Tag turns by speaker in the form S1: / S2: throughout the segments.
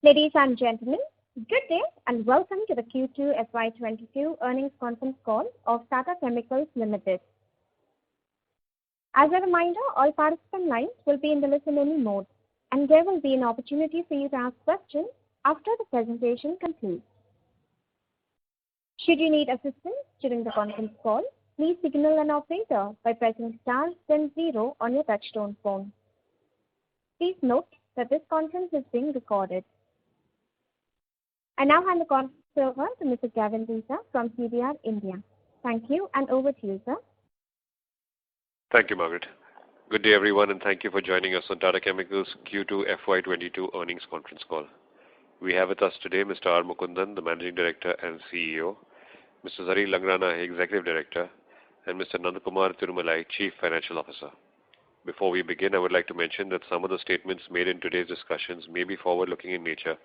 S1: Ladies and gentlemen, good day and welcome to the Q2 FY22 earnings conference call of Tata Chemicals Limited. As a reminder, all participant lines will be in the listen-only mode, and there will be an opportunity for you to ask questions after the presentation concludes. Should you need assistance during the conference call, please signal an operator by pressing star then 0 on your touchtone phone. Please note that this conference is being recorded. I now hand the conference over to Mr. Gavin Desa from CDR India. Thank you, and over to you, sir.
S2: Thank you, Margaret. Good day, everyone, and thank you for joining us on Tata Chemicals Q2 FY22 earnings conference call. We have with us today Mr. R. Mukundan, the Managing Director and CEO, Mr. Zarir Langrana, Executive Director, and Mr. Nandakumar Tirumalai, Chief Financial Officer. Before we begin, I would like to mention that some of the statements made in today's discussions may be forward-looking in nature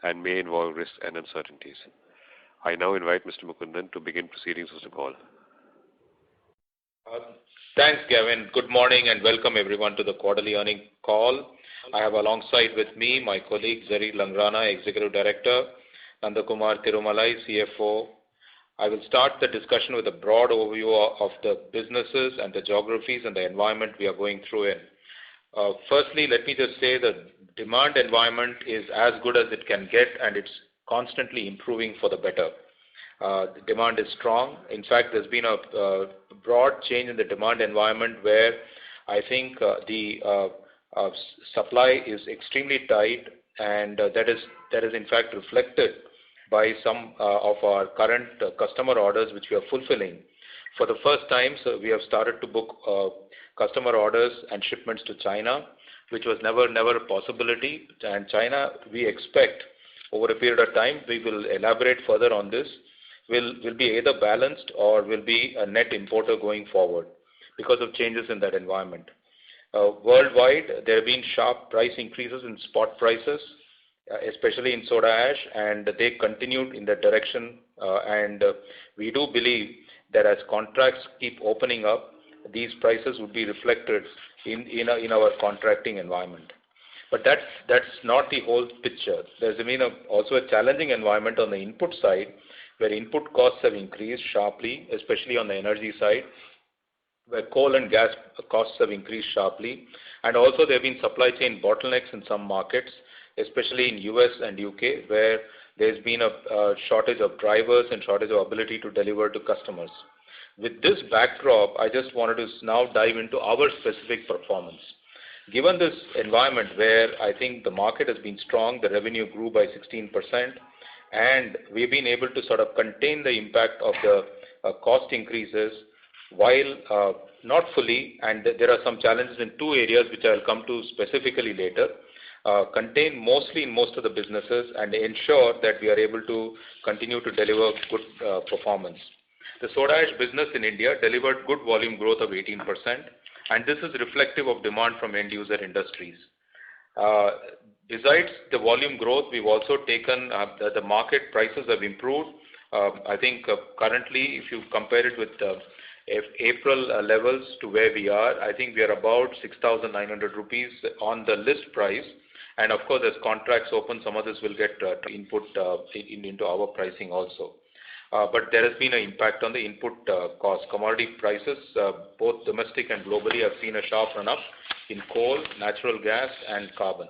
S2: and may involve risks and uncertainties. I now invite Mr. Mukundan to begin proceedings of the call.
S3: Thanks, Gavin. Good morning and welcome everyone to the quarterly earnings call. I have alongside with me my colleague Zarir Langrana, Executive Director, Nandakumar Tirumalai, CFO. I will start the discussion with a broad overview of the businesses and the geographies and the environment we are going through in. Firstly, let me just say the demand environment is as good as it can get, and it's constantly improving for the better. The demand is strong. In fact, there's been a broad change in the demand environment where I think the supply is extremely tight, and that is in fact reflected by some of our current customer orders which we are fulfilling. For the first time, so we have started to book customer orders and shipments to China, which was never a possibility. And China, we expect over a period of time, we will elaborate further on this, will be either balanced or will be a net importer going forward because of changes in that environment. Worldwide, there have been sharp price increases in spot prices, especially in soda ash, and they continued in that direction. And we do believe that as contracts keep opening up, these prices would be reflected in our contracting environment. But that's not the whole picture. There's been also a challenging environment on the input side, where input costs have increased sharply, especially on the energy side, where coal and gas costs have increased sharply. And also there have been supply chain bottlenecks in some markets, especially in US and UK, where there's been a shortage of drivers and shortage of ability to deliver to customers. With this backdrop, I just wanted to now dive into our specific performance. Given this environment where I think the market has been strong, the revenue grew by 16%, and we've been able to sort of contain the impact of the cost increases while not fully, and there are some challenges in two areas which I'll come to specifically later, contain mostly in most of the businesses and ensure that we are able to continue to deliver good performance. The soda ash business in India delivered good volume growth of 18%, and this is reflective of demand from end user industries. Besides the volume growth, we've also taken the market prices have improved. I think currently, if you compare it with April levels to where we are, I think we are about 6,900 rupees on the list price. And of course, as contracts open, some of this will get input into our pricing also. But there has been an impact on the input cost. Commodity prices, both domestic and globally, have seen a sharp run-up in coal, natural gas, and carbon.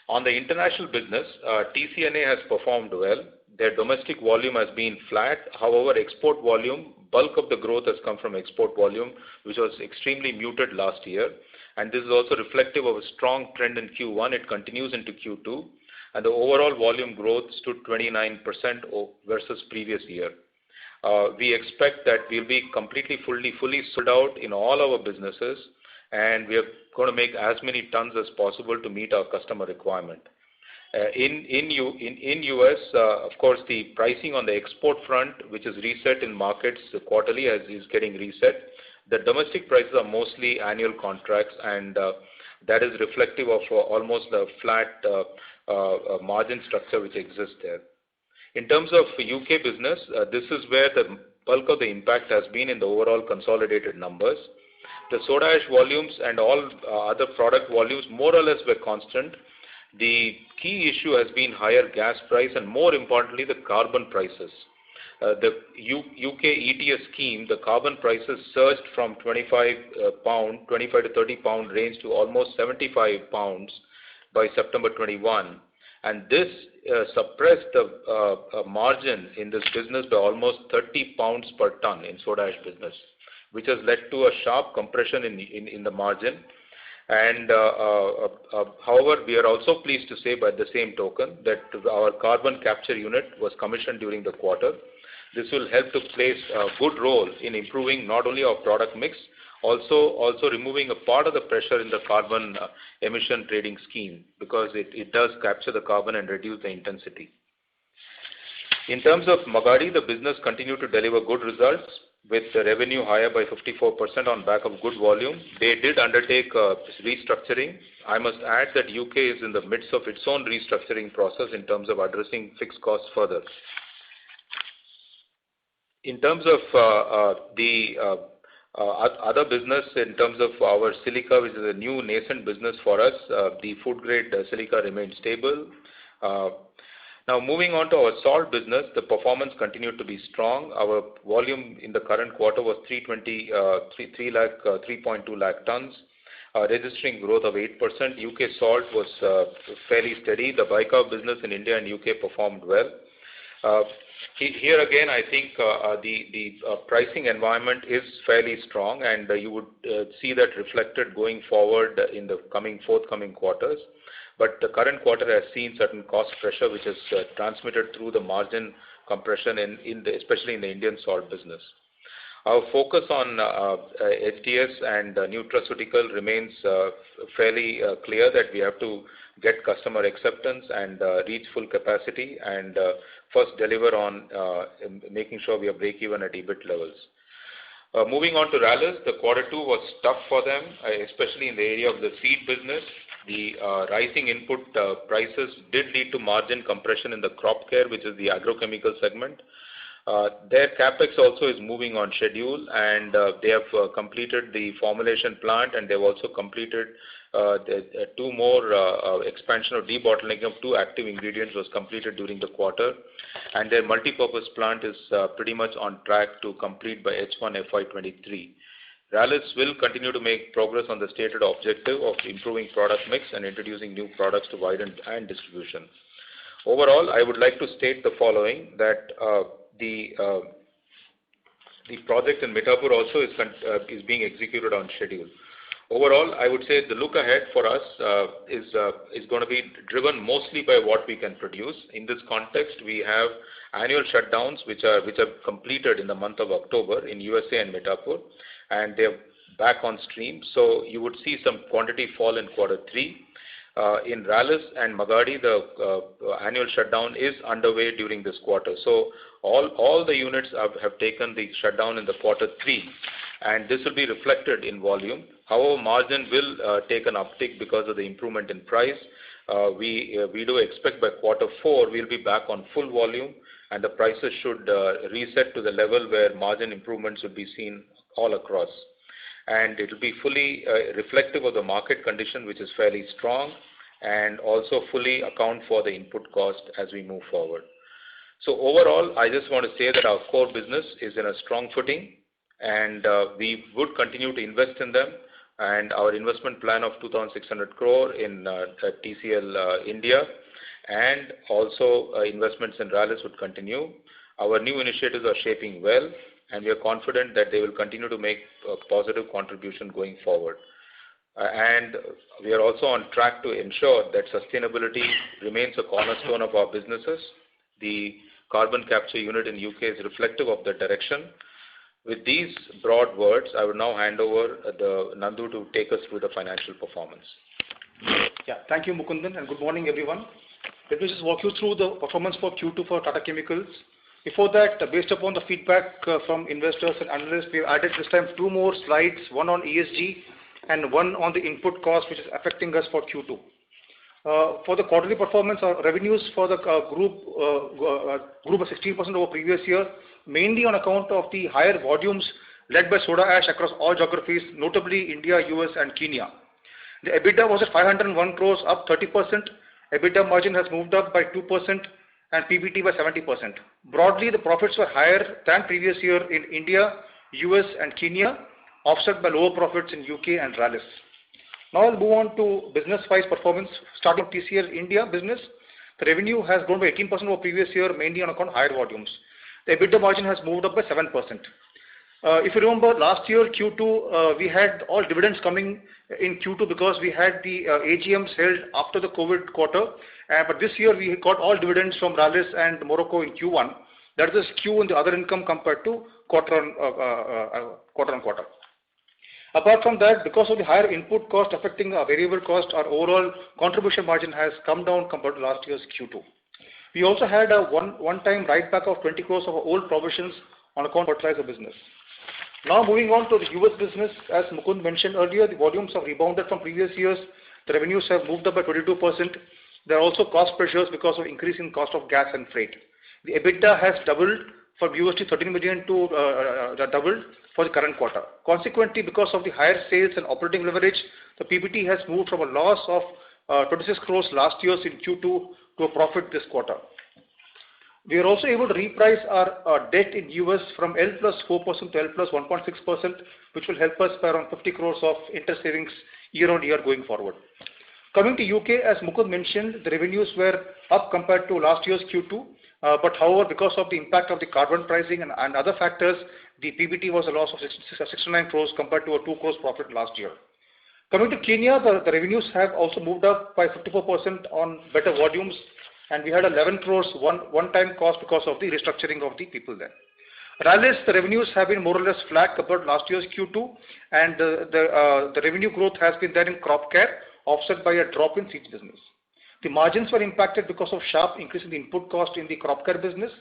S3: On the international business, TCNA has performed well. Their domestic volume has been flat. However, export volume, bulk of the growth has come from export volume, which was extremely muted last year. And this is also reflective of a strong trend in Q1. It continues into Q2. And the overall volume growth stood 29% versus previous year. We expect that we'll be completely fully sold out in all our businesses, and we are going to make as many tons as possible to meet our customer requirement. In US, of course, the pricing on the export front, which is reset in markets quarterly, as is getting reset. The domestic prices are mostly annual contracts, and that is reflective of almost a flat margin structure which exists there. In terms of UK business, this is where the bulk of the impact has been in the overall consolidated numbers. The soda ash volumes and all other product volumes more or less were constant, The key issue has been higher gas price and more importantly the carbon prices. The UK ETS scheme, the carbon prices surged from 25 to 30 pound range to almost 75 pounds by September 21, and this suppressed the margin in this business by almost 30 pounds per ton in soda ash business, which has led to a sharp compression in the margin. And however, we are also pleased to say by the same token that our carbon capture unit was commissioned during the quarter. This will help to play a good role in improving not only our product mix, also removing a part of the pressure in the carbon emission trading scheme, because it does capture the carbon and reduce the intensity. In terms of Magadi, the business continued to deliver good results with the revenue higher by 54% on back of good volume. They did undertake restructuring. I must add that UK is in the midst of its own restructuring process in terms of addressing fixed costs further. In terms of the other business, in terms of our silica, which is a new nascent business for us, the food grade silica remained stable. Now moving on to our salt business, the performance continued to be strong. Our volume in the current quarter was 3.2 lakh tons, registering growth of 8%. UK salt was fairly steady. The bicarb business in India and UK performed well. Here again, I think the pricing environment is fairly strong, and you would see that reflected going forward in the forthcoming quarters. But the current quarter has seen certain cost pressure, which has transmitted through the margin compression, especially in the Indian salt business. Our focus on HTS and nutraceutical remains fairly clear, that we have to get customer acceptance and reach full capacity, and first deliver on making sure we are break even at EBIT levels. Moving on to Rallis, the quarter 2 was tough for them, especially in the area of the seed business. The rising input prices did lead to margin compression in the crop care, which is the agrochemical segment. Their capex also is moving on schedule, and they have completed the formulation plant, and they've also completed two more expansion or debottlenecking of 2 active ingredients was completed during the quarter, and their multi-purpose plant is pretty much on track to complete by H1 FY23. Rallis will continue to make progress on the stated objective of improving product mix and introducing new products to widen and distribution. Overall, I would like to state the following, that the project in Mithapur also is being executed on schedule. Overall, I would say the look ahead for us is going to be driven mostly by what we can produce. In this context, we have annual shutdowns which are completed in the month of October in USA and Mithapur, and they're back on stream. So you would see some quantity fall in quarter 3. In Rallis and Magadi, the annual shutdown is underway during this quarter. So all the units have taken the shutdown in the quarter 3, and this will be reflected in volume. However, margin will take an uptick because of the improvement in price. We do expect by quarter 4 we'll be back on full volume, and the prices should reset to the level where margin improvements will be seen all across. And it will be fully reflective of the market condition, which is fairly strong, and also fully account for the input cost as we move forward. So overall, I just want to say that our core business is in a strong footing, and we would continue to invest in them, and our investment plan of 2,600 crore in TCL India, and also investments in Rallis would continue. Our new initiatives are shaping well, and we are confident that they will continue to make a positive contribution going forward. And we are also on track to ensure that sustainability remains a cornerstone of our businesses. The carbon capture unit in UK is reflective of the direction. With these broad words, I will now hand over Nandu to take us through the financial performance.
S4: Yeah, thank you, Mukundan, and good morning, everyone. Let me just walk you through the performance for Q2 for Tata Chemicals. Before that, based upon the feedback from investors and analysts, we have added this time 2 more slides, one on ESG and one on the input cost, which is affecting us for Q2. For the quarterly performance, our revenues for the group grew by 16% over previous year, mainly on account of the higher volumes led by soda ash across all geographies, notably India, US and Kenya. The EBITDA was at 501 crores, up 30%, EBITDA margin has moved up by 2% and PBT by 70%. Broadly, the profits were higher than previous year in India, US and Kenya, offset by lower profits in UK and Rallis. Now I'll move on to business-wise performance. Starting with TCL India business, the revenue has grown by 18% over previous year, mainly on account of higher volumes. The EBITDA margin has moved up by 7%. If you remember last year Q2, we had all dividends coming in Q2 because we had the AGMs held after the COVID quarter. But this year we got all dividends from Rallis and Morocco in Q1. That is a skew in the other income compared to quarter on quarter. Apart from that, because of the higher input cost affecting our variable cost, our overall contribution margin has come down compared to last year's Q2. We also had a one-time write-back of 20 crores of our old provisions on account of fertilizer business. Now moving on to the US business, as Mukund mentioned earlier, the volumes have rebounded from previous years. The revenues have moved up by 22%. There are also cost pressures because of increasing cost of gas and freight. The EBITDA has doubled from USD 13 million to doubled for the current quarter. Consequently, because of the higher sales and operating leverage, the PBT has moved from a loss of 26 crores last year in Q2 to a profit this quarter. We are also able to reprice our debt in US from L plus 4% to L plus 1.6%, which will help us by around 50 crores of interest savings year on year going forward. Coming to UK, as Mukund mentioned, the revenues were up compared to last year's Q2. But however, because of the impact of the carbon pricing and other factors, the PBT was a loss of 69 crores compared to a 2 crores profit last year. Coming to Kenya, the revenues have also moved up by 54% on better volumes, and we had 11 crores one-time cost because of the restructuring of the people there. Rallis, the revenues have been more or less flat compared to last year's Q2, and the revenue growth has been there in crop care, offset by a drop in seeds business. The margins were impacted because of sharp increase in the input cost in the crop care business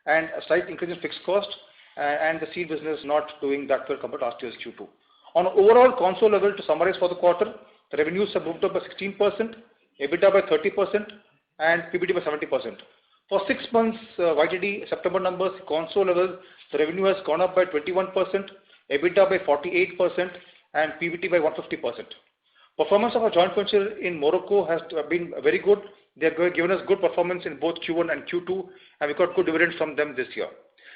S4: and a slight increase in fixed cost, and the seed business not doing that well compared to last year's Q2. On an overall console level, to summarize for the quarter, the revenues have moved up by 16%, EBITDA by 30%, and PBT by 70%. For 6 months, YTD September numbers, console level, the revenue has gone up by 21%, EBITDA by 48%, and PBT by 150%. Performance of our joint venture in Morocco has been very good. They have given us good performance in both Q1 and Q2, and we got good dividends from them this year.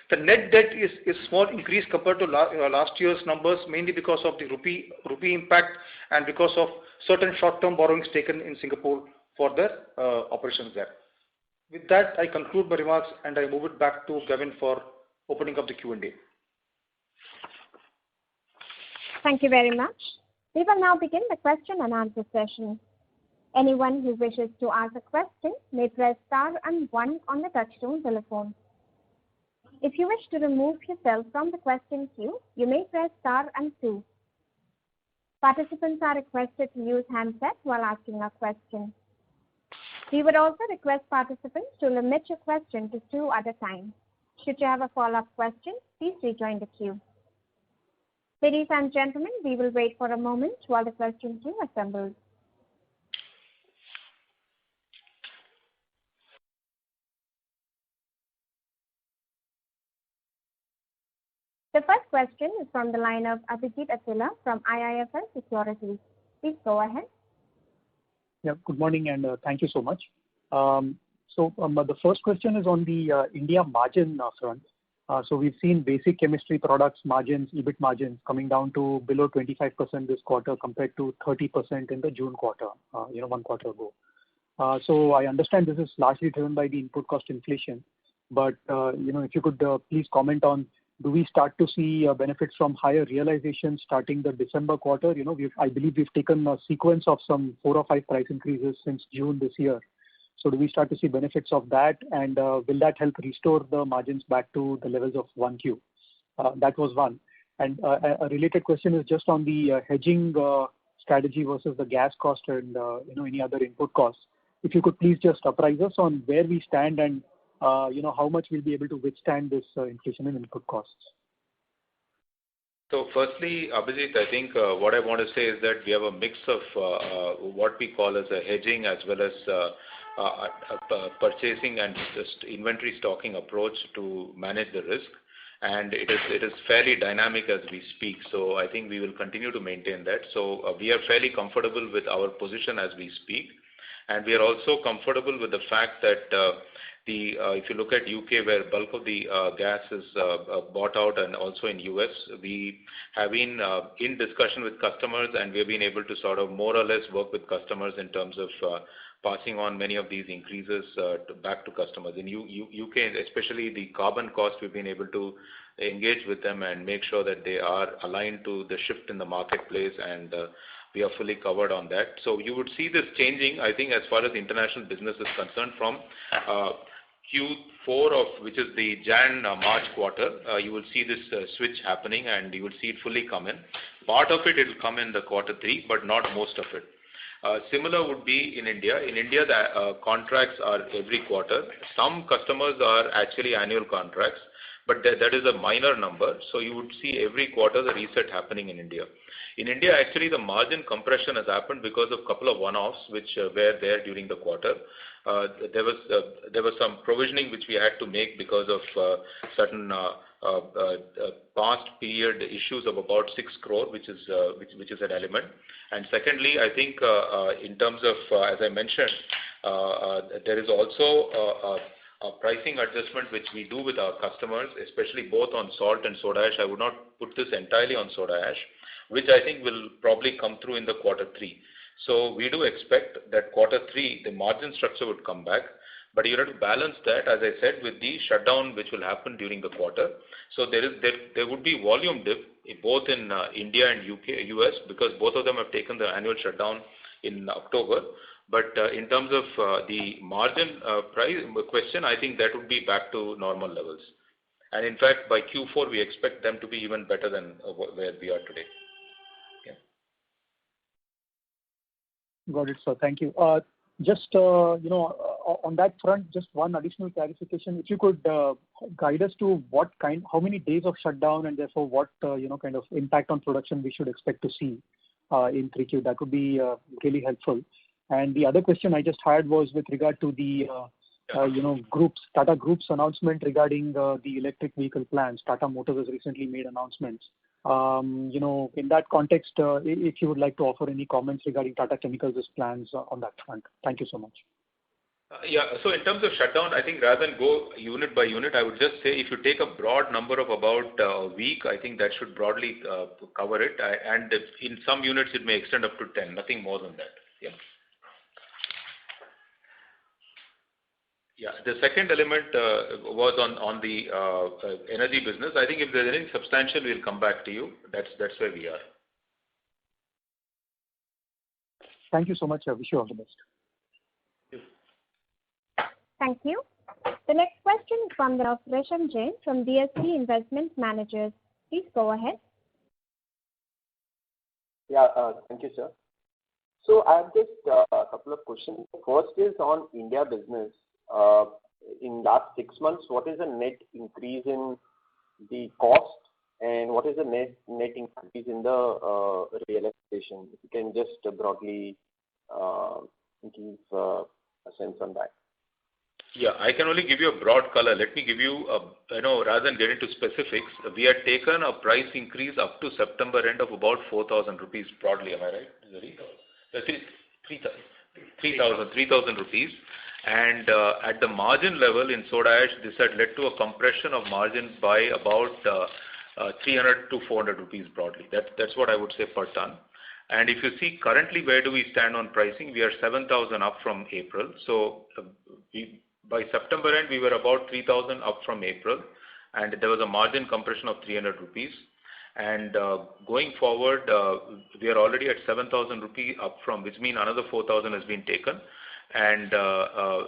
S4: The net debt is small increase compared to last year's numbers, mainly because of the rupee impact and because of certain short-term borrowings taken in Singapore for their operations there. With that, I conclude my remarks and I move it back to Gavin for opening up the Q&A.
S1: Thank you very much. We will now begin the question and answer session. Anyone who wishes to ask a question may press star and 1 on the touchtone telephone. If you wish to remove yourself from the question queue, you may press star and 2. Participants are requested to use handsets while asking a question. We would also request participants to limit your question to 2 at a time. Should you have a follow-up question, please rejoin the queue. Ladies and gentlemen, we will wait for a moment while the question queue assembles. The first question is from the line of Abhijit Akella from IIFL Securities. Please go ahead.
S5: Yeah, good morning and thank you so much. The first question is on the India margin front. So we've seen basic chemistry products margins, EBIT margins coming down to below 25% this quarter compared to 30% in the June quarter, 1 quarter ago. So I understand this is largely driven by the input cost inflation, but if you could please comment on, do we start to see benefits from higher realization starting the December quarter? I believe we've taken a sequence of some 4 or 5 price increases since June this year. So do we start to see benefits of that, and will that help restore the margins back to the levels of 1Q? That was one. And a related question is just on the hedging strategy versus the gas cost and any other input costs. If you could please just apprise us on where we stand and how much we'll be able to withstand this inflation in input costs.
S3: So firstly, Abhijit, I think what I want to say is that we have a mix of what we call as a hedging as well as purchasing and just inventory stocking approach to manage the risk, and it is fairly dynamic as we speak. So I think we will continue to maintain that. So we are fairly comfortable with our position as we speak. And we are also comfortable with the fact that if you look at UK, where bulk of the gas is bought out, and also in US, we have been in discussion with customers, and we have been able to sort of more or less work with customers in terms of passing on many of these increases back to customers. In UK, especially the carbon cost, we've been able to engage with them and make sure that they are aligned to the shift in the marketplace, and we are fully covered on that. So you would see this changing, I think, as far as international business is concerned, from Q4 of which is the March quarter. You will see this switch happening, and you will see it fully come in. Part of it will come in the quarter 3, but not most of it. Similar would be in India. In India, the contracts are every quarter. Some customers are actually annual contracts, but that is a minor number. So you would see every quarter the reset happening in India. In India, actually, the margin compression has happened because of a couple of one-offs which were there during the quarter. There was some provisioning which we had to make because of certain past period issues of about 6 crore, which is an element. And secondly, I think in terms of, as I mentioned, there is also a pricing adjustment which we do with our customers, especially both on salt and soda ash. I would not put this entirely on soda ash, which I think will probably come through in the quarter 3. So we do expect that quarter 3, the margin structure would come back. But you have to balance that, as I said, with the shutdown which will happen during the quarter. So there would be volume dip both in India and US, because both of them have taken the annual shutdown in October. But in terms of the margin price question, I think that would be back to normal levels. And in fact, by Q4, we expect them to be even better than where we are today. Yeah.
S5: Got it, sir. Thank you. Just, on that front, just one additional clarification. If you could guide us to how many days of shutdown, and therefore what, kind of impact on production we should expect to see in 3Q, that would be really helpful. And the other question I just had was with regard to the, Tata Group's announcement regarding the electric vehicle plans. Tata Motors has recently made announcements. In that context, if you would like to offer any comments regarding Tata Chemicals' plans on that front. Thank you so much.
S3: So in terms of shutdown, I think rather than go unit by unit, I would just say if you take a broad number of about a week, I think that should broadly cover it. And in some units, it may extend up to 10, nothing more than that. Yeah. Yeah. The second element was on the energy business. I think if there's anything substantial, we'll come back to you. That's where we are.
S5: Thank you so much. I wish you all the best.
S1: Thank you. The next question is from the Resham Jain from DSP Investment Managers. Please go ahead.
S6: Yeah, thank you, sir. So I have just a couple of questions. First is on India business. In last 6 months, what is the net increase in the cost, and what is the net increase in the realization? If you can just broadly give a sense on that.
S3: Yeah, I can only give you a broad color. Let me give you, rather than get into specifics, we had taken a price increase up to September end of about 4,000 rupees broadly. Am I right? 3,000 rupees. And at the margin level in soda ash, this had led to a compression of margins by about 300 to 400 rupees broadly. That's what I would say per ton. And if you see currently where do we stand on pricing, we are 7,000 up from April. So by September end, we were about 3,000 up from April, and there was a margin compression of 300 rupees. And going forward, we are already at 7,000 rupees up from, which means another 4,000 has been taken. And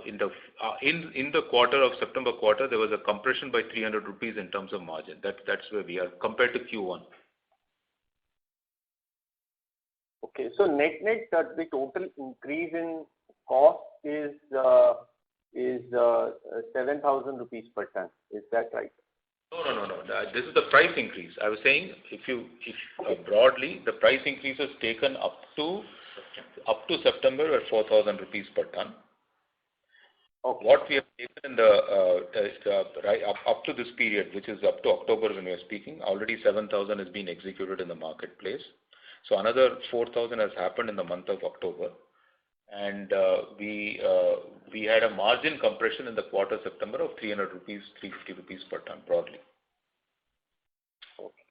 S3: in the quarter of September quarter, there was a compression by 300 rupees in terms of margin. That's where we are compared to Q1.
S6: Okay, so net the total increase in cost is 7,000 rupees per ton. Is that right?
S3: No. This is the price increase. I was saying if broadly the price increase is taken up to September were 4,000 rupees per ton. Okay. What we have taken in up to this period, which is up to October when we are speaking, already 7,000 has been executed in the marketplace. So another 4,000 has happened in the month of October. and we had a margin compression in the quarter September of 300 rupees, 350 rupees per ton broadly.
S6: Okay.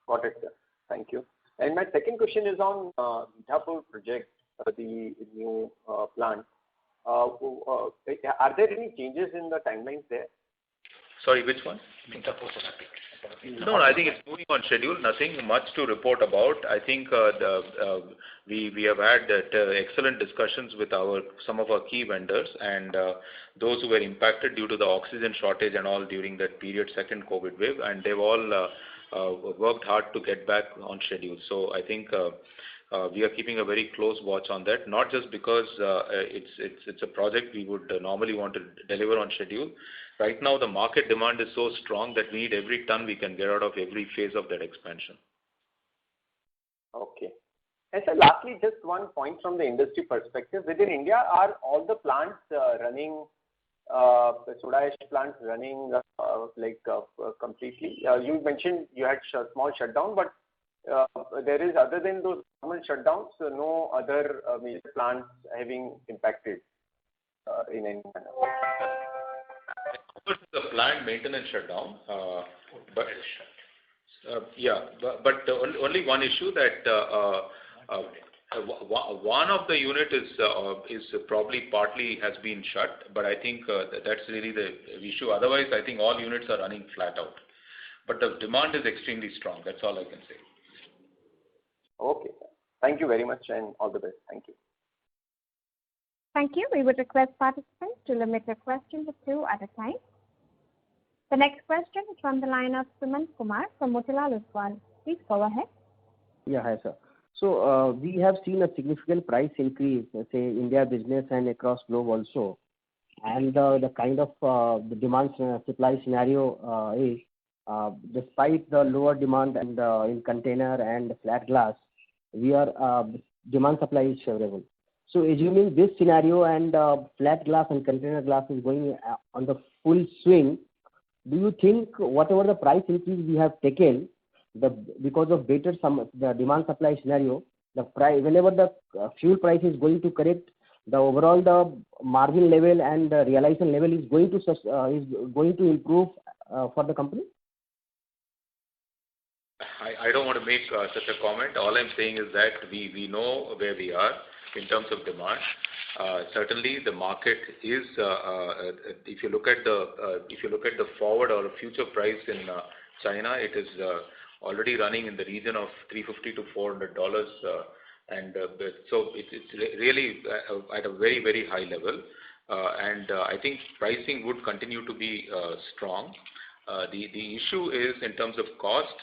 S6: Got it, sir. Thank you. And my second question is on Mithapur project, the new plant. Are there any changes in the timelines there?
S3: Sorry, which one? No, I think it's moving on schedule. Nothing much to report about. I think we have had excellent discussions with some of our key vendors and those who were impacted due to the oxygen shortage and all during that period, second COVID wave, and they've all worked hard to get back on schedule. So I think we are keeping a very close watch on that, not just because it's a project we would normally want to deliver on schedule. Right now, the market demand is so strong that we need every ton we can get out of every phase of that expansion.
S6: Okay. And so lastly, just one point from the industry perspective. Within India, are all the plants running, the soda ash plants running completely? You mentioned you had small shutdown, but there is, other than those normal shutdowns, no other major plants having impacted in any manner.
S3: The planned maintenance shutdown, but only one issue that one of the unit is probably partly has been shut, but I think that's really the issue. Otherwise, I think all units are running flat out. But the demand is extremely strong. That's all I can say.
S6: Okay. Thank you very much and all the best. Thank you.
S1: Thank you. We would request participants to limit their questions to 2 at a time. The next question is from the line of Sumant Kumar from Motilal Oswal. Please go ahead.
S7: Yeah, hi, sir. So we have seen a significant price increase, say, India business and across globe also. And the kind of the demand supply scenario is, despite the lower demand and in container and flat glass, we are demand supply is favorable. So assuming this scenario and flat glass and container glass is going on the full swing, do you think whatever the price increase we have taken, because of better the demand supply scenario, the price, whenever the fuel price is going to correct, the overall the margin level and the realization level is going to improve for the company?
S3: I don't want to make such a comment. All I'm saying is that we know where we are in terms of demand. Certainly, the market is. If you look at the forward or future price in China, it is already running in the region of $350 to $400, and so it's really at a very, very high level. And I think pricing would continue to be strong. The issue is in terms of cost.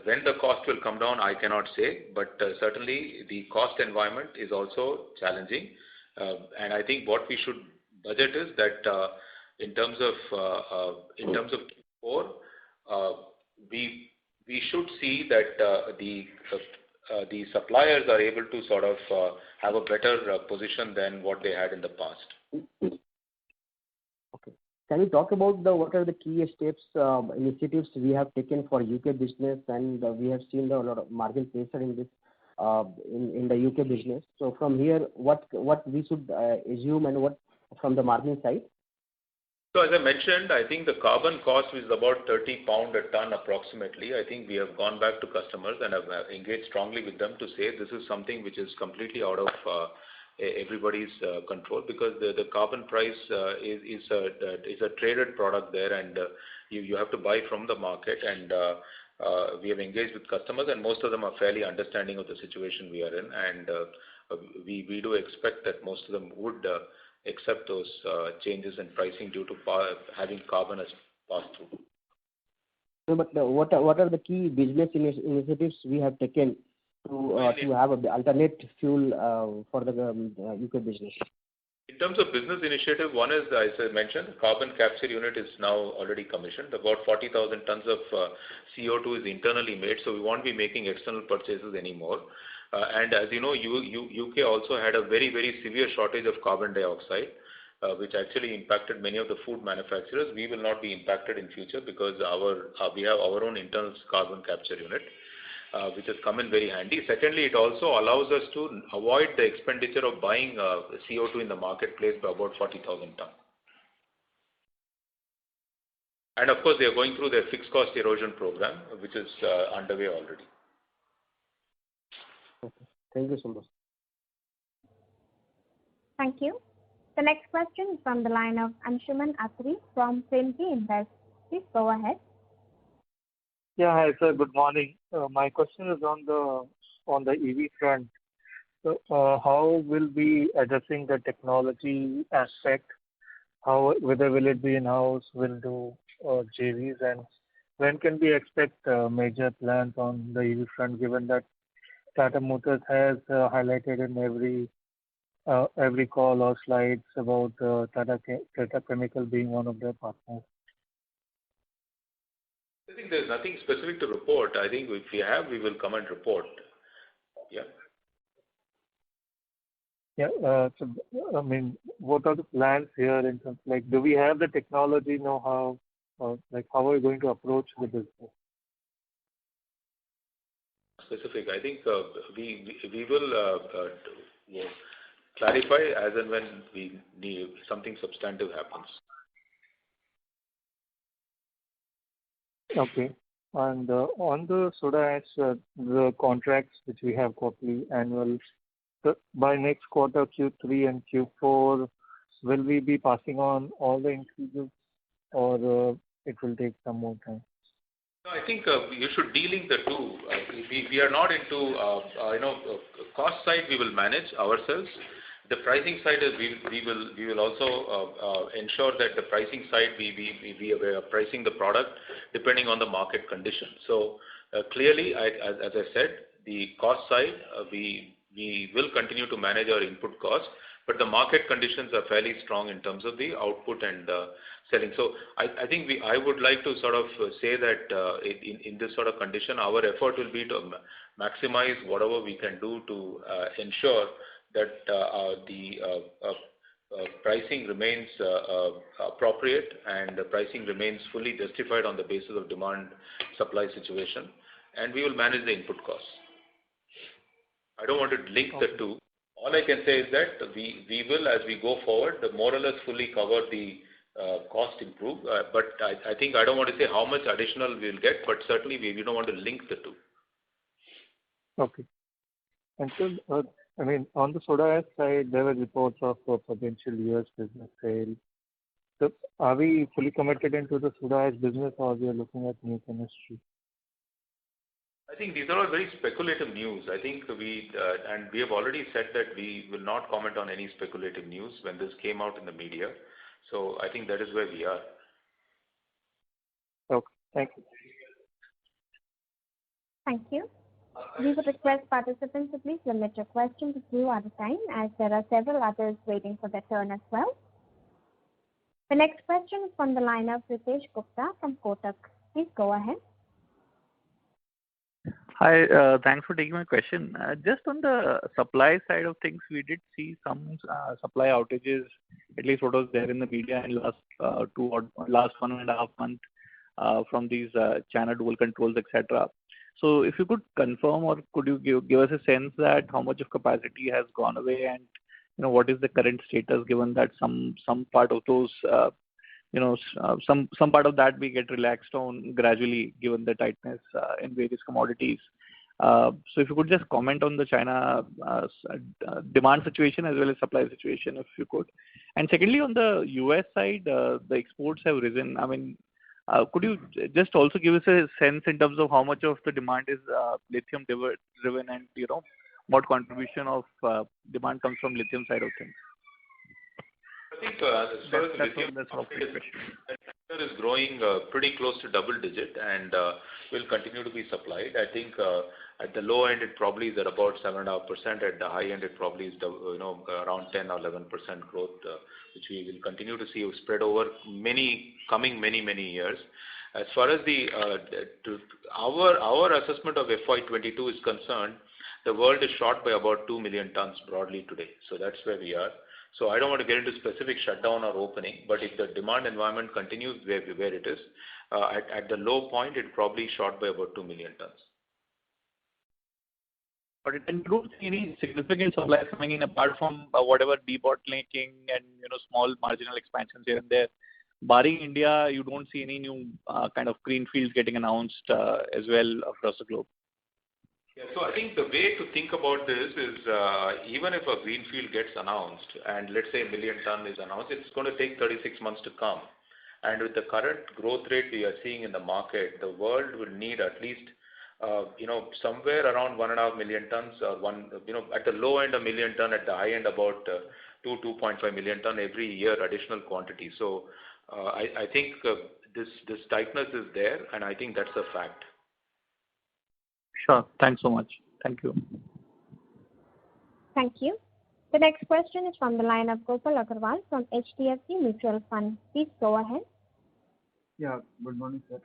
S3: When the cost will come down, I cannot say, but certainly the cost environment is also challenging. And I think what we should budget is that in terms of Q4, we should see that the suppliers are able to sort of have a better position than what they had in the past.
S7: Okay. Can you talk about what are the key steps, initiatives we have taken for UK business, and we have seen a lot of margin pressure in this in the UK business. So from here, what we should assume and what from the margin side?
S3: So as I mentioned, I think the carbon cost is about £30 a ton approximately. I think we have gone back to customers and have engaged strongly with them to say this is something which is completely out of everybody's control, because the carbon price is a traded product there, and you have to buy from the market, and we have engaged with customers, and most of them are fairly understanding of the situation we are in, and we do expect that most of them would accept those changes in pricing due to having carbon as pass-through.
S7: No, but what are the key business initiatives we have taken to have an alternate fuel for the UK business?
S3: In terms of business initiative, one is, as I mentioned, carbon capture unit is now already commissioned. About 40,000 tons of CO2 is internally made, so we won't be making external purchases anymore. And as you know, UK also had a very, very severe shortage of carbon dioxide, which actually impacted many of the food manufacturers. We will not be impacted in future because we have our own internal carbon capture unit. which has come in very handy. Secondly, it also allows us to avoid the expenditure of buying CO2 in the marketplace by about 40,000 tons. And of course, they are going through their fixed cost erosion program, which is underway already.
S7: Okay. Thank you so much.
S1: Thank you. The next question is from the line of Anshuman Atri from Premji Invest. Please go ahead.
S8: Yeah, hi sir. Good morning. My question is on the EV front. So, how will be addressing the technology aspect? Whether will it be in-house, will do JVs, and when can we expect major plans on the EV front? Given that Tata Motors has highlighted in every call or slides about Tata Chemical being one of their partners.
S3: I think there's nothing specific to report. I think if we have, we will come and report. Yeah.
S8: Yeah. So, I mean, what are the plans here in terms, like, do we have the technology know-how, or like how are we going to approach the business?
S3: Specific. I think we will clarify as and when we need something substantive happens.
S8: Okay. And on the soda ash, the contracts which we have quarterly, annual, by next quarter, Q3 and Q4, will we be passing on all the increases, or it will take some more time?
S3: No, I think you should de-link the two. We are not into, cost side we will manage ourselves. The pricing side is we will also ensure that the pricing side we are pricing the product depending on the market condition. So clearly, as I said, the cost side we will continue to manage our input costs, but the market conditions are fairly strong in terms of the output and selling. So I think I would like to sort of say that in this sort of condition, our effort will be to maximize whatever we can do to ensure that the pricing remains appropriate and the pricing remains fully justified on the basis of demand-supply situation, and we will manage the input costs. I don't want to link the two. All I can say is that we will, as we go forward, more or less fully cover the cost improve. But I think I don't want to say how much additional we'll get, but certainly we don't want to link the two.
S8: Okay. And so, I mean, on the soda ash side, there were reports of potential US business sale. So, are we fully committed into the soda ash business, or we are looking at new chemistry?
S3: I think these are all very speculative news. I think we have already said that we will not comment on any speculative news when this came out in the media. So I think that is where we are.
S8: Okay, thank you.
S1: Thank you. We would request participants to please limit your questions to 2 at a time, as there are several others waiting for their turn as well. The next question is from the line of Ritesh Gupta from Kotak. Please go ahead.
S9: Hi, thanks for taking my question. Just on the supply side of things, we did see some supply outages, at least what was there in the media in last 1.5 months from these China dual controls, etc. So if you could confirm, or could you give us a sense that how much of capacity has gone away, and what is the current status, given that some part of those some part of that we get relaxed on gradually given the tightness in various commodities. So if you could just comment on the China demand situation as well as supply situation, if you could. And secondly, on the US side, the exports have risen. I mean, could you just also give us a sense in terms of how much of the demand is lithium driven, and what contribution of demand comes from lithium side of things?
S3: I think as far as the lithium is growing pretty close to double digit, and will continue to be supplied. I think at the low end it probably is at about 7.5%. At the high end it probably is around 10 or 11% growth, which we will continue to see spread over many years. As far as our assessment of FY22 is concerned, the world is short by about 2 million tons broadly today. So that's where we are. So I don't want to get into specific shutdown or opening, but if the demand environment continues where it is, at the low point, it probably short by about 2 million tons.
S9: But you don't see any significant supplies coming in apart from whatever debottlenecking and small marginal expansions here and there. Barring India, you don't see any new kind of greenfields getting announced as well across the globe.
S3: Yeah, so I think the way to think about this is even if a greenfield gets announced and let's say 1 million ton is announced, it's going to take 36 months to come. And with the current growth rate we are seeing in the market, the world will need at least somewhere around 1.5 million tons, or at the low end 1 million ton, at the high end about 2.5 million ton every year additional quantity. So I think this tightness is there, and I think that's a fact.
S9: Sure. Thanks so much. Thank you.
S1: Thank you. The next question is from the line of Gopal Agarwal from HDFC Mutual Fund. Please go ahead.
S10: Yeah, good morning, sir.